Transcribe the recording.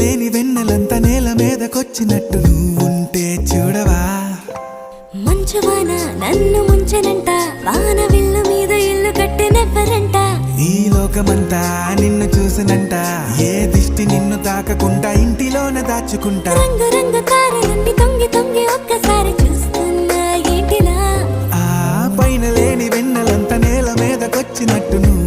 లేని వెన్నెలంత నేల మీదకొచ్చినట్టు నువ్వుంటే చూడవా. మంచువాన నన్ను ముంచెనంట, వాన విల్లు మీద ఇల్లు కట్టినెవ్వరంట. ఈ లోకమంతా నిన్ను చూసినంట, ఏ దిష్టి నిన్ను తాకకుండా ఇంటిలోన దాచుకుంటా. రంగు రంగు తారలన్నీ తొంగి తొంగి ఒక్కసారి చూస్తున్నా ఏంటిలా. ఆ పైన లేని వెన్నెలంత నేల మీదకొచ్చినట్టు నువ్వు